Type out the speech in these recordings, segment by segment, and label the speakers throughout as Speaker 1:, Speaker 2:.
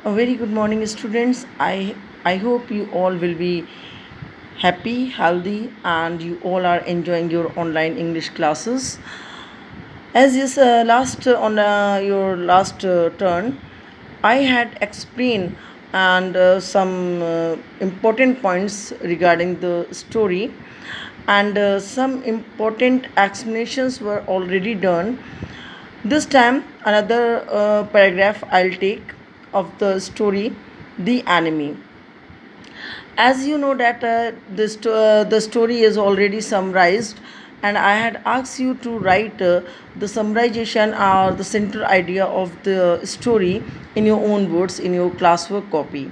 Speaker 1: A very good morning, students. I hope you all will be happy, healthy, and you all are enjoying your online English classes. As is last on your last turn, I had explained and some important points regarding the story, and some important explanations were already done. This time, another paragraph I'll take of the story, The Enemy. As you know that the story is already summarized, and I had asked you to write the summarization or the central idea of the story in your own words in your classwork copy.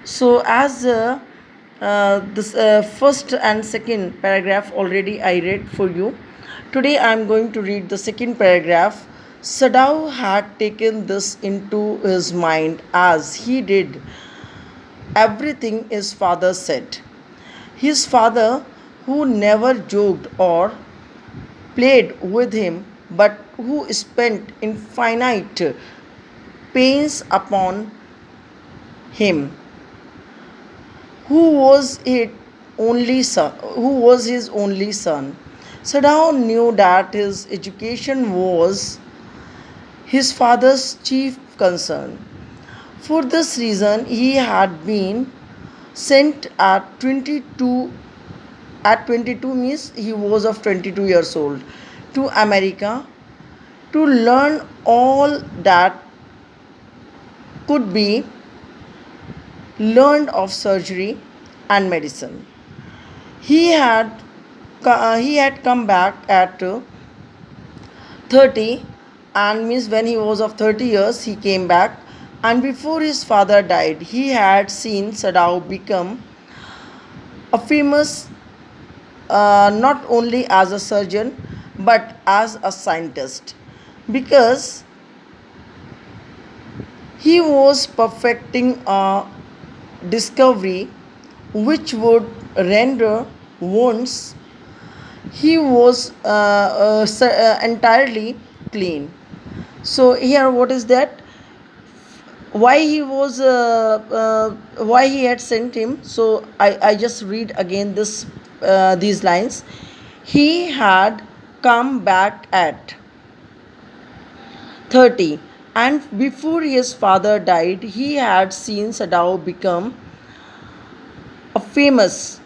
Speaker 1: So as this first and second paragraph already I read for you, today I am going to read the second paragraph. Sadao had taken this into his mind as he did everything his father said. His father, who never joked or played with him, but who spent infinite pains upon him, who was his only son. Sadao knew that his education was his father's chief concern. For this reason, he had been sent at 22 means he was of 22 years old, to America to learn all that could be learned of surgery and medicine. He had come back at 30, and means when he was of 30 years he came back, and before his father died he had seen Sadao become a famous, not only as a surgeon but as a scientist, because he was perfecting a discovery which would render wounds he was entirely clean. So here what is that, why he had sent him. So I just read again these lines. He had come back at 30, and before his father died he had seen Sadao become famous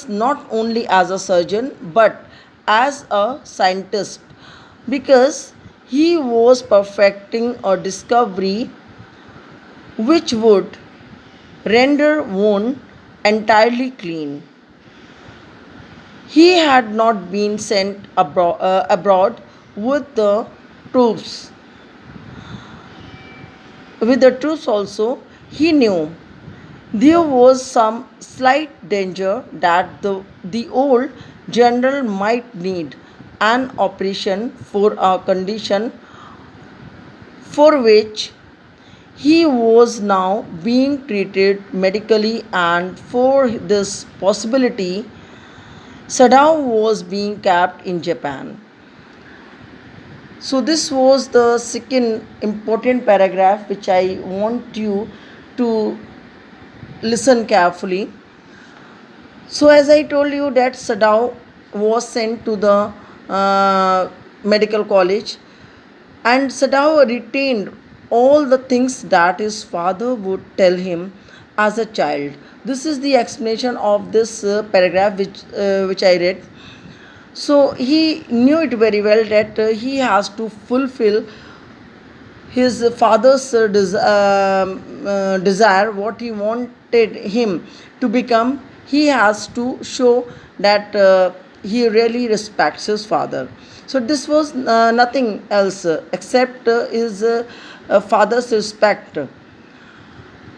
Speaker 1: not only as a surgeon but as a scientist, because he was perfecting a discovery which would render one entirely clean. He had not been sent abroad with the troops. With the troops also, he knew there was some slight danger that the old general might need an operation for a condition for which he was now being treated medically, and for this possibility, Sadao was being kept in Japan. So, this was the second important paragraph which I want you to listen carefully. So, as I told you, that Sadao was sent to the medical college, and Sadao retained all the things that his father would tell him as a child. This is the explanation of this paragraph which I read. So he knew it very well that he has to fulfill his father's desire, what he wanted him to become. He has to show that he really respects his father. So this was nothing else except his father's respect,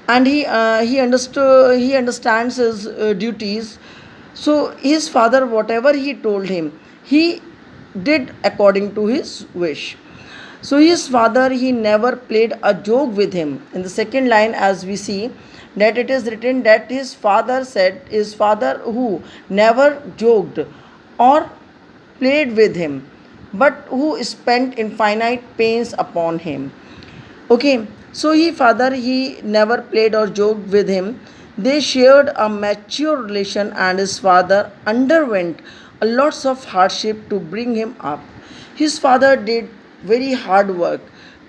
Speaker 1: and he understands his duties. So his father, whatever he told him, he did according to his wish. So his father, he never played a joke with him. In the second line, as we see, that it is written that his father who never joked or played with him, but who spent infinite pains upon him. Okay, So he father he never played or joked with him. They shared a mature relation and his father underwent a lots of hardship to bring him up. His father did very hard work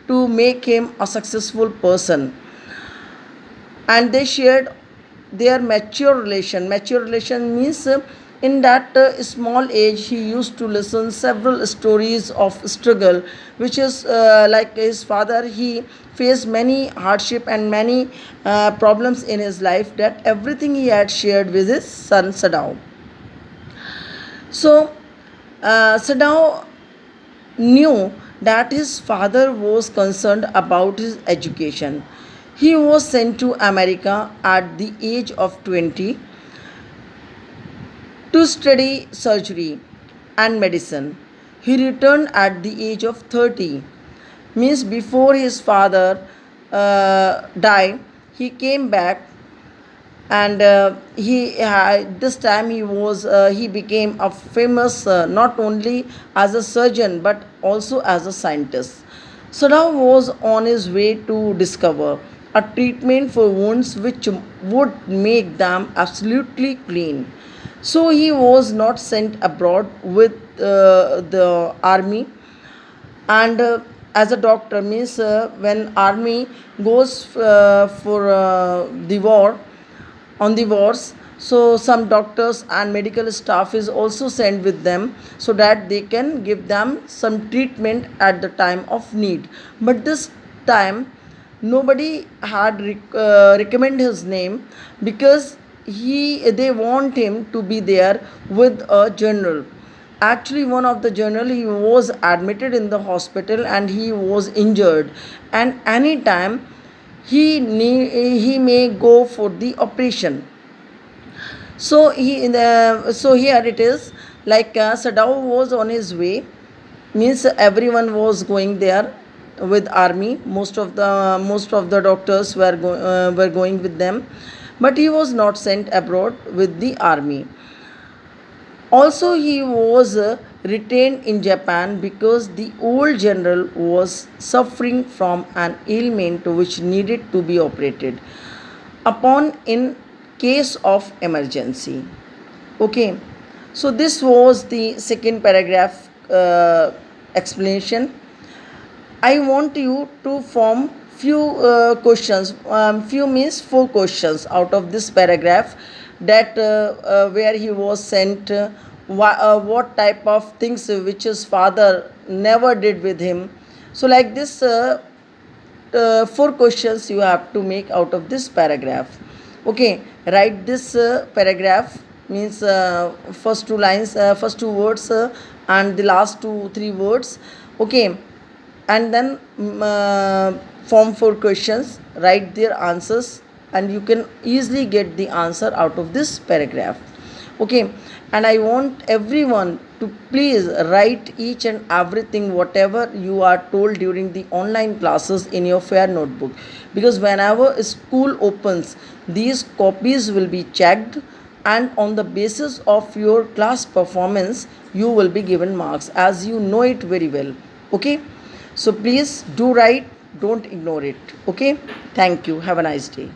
Speaker 1: to make him a successful person, and they shared their mature relation. Mature relation means in that small age he used to listen several stories of struggle, which is like his father he faced many hardship and many problems in his life, that everything he had shared with his son Sadao. So Sadao knew that his father was concerned about his education. He was sent to America at the age of 20 to study surgery and medicine. He returned at the age of 30, means before his father died. He came back, and this time he became a famous, not only as a surgeon but also as a scientist. Sadao was on his way to discover a treatment for wounds which would make them absolutely clean. So he was not sent abroad with the army, and as a doctor, means when army goes for the war, on the wars, so some doctors and medical staff is also sent with them, so that they can give them some treatment at the time of need. But this time nobody had recommend his name, because they want him to be there with a general. Actually, one of the general, he was admitted in the hospital and he was injured, and anytime he may go for the operation. So here it is, like Sadao was on his way, means everyone was going there with army. Most of the doctors were going with them, but he was not sent abroad with the army. Also, he was retained in Japan because the old general was suffering from an ailment which needed to be operated upon in case of emergency. Okay, so this was the second paragraph explanation. I want you to form few questions. Few means four questions out of this paragraph, that where he was sent, what type of things which his father never did with him. So like this, four questions you have to make out of this paragraph. Okay, write this paragraph, means first two lines, first two words, and the last two three words. Okay, and then form four questions, write their answers, and you can easily get the answer out of this paragraph. Okay, and I want everyone to please write each and everything whatever you are told during the online classes in your fair notebook, because whenever school opens, these copies will be checked, and on the basis of your class performance you will be given marks, as you know it very well. Okay, so please do write, don't ignore it. Okay, thank you, have a nice day.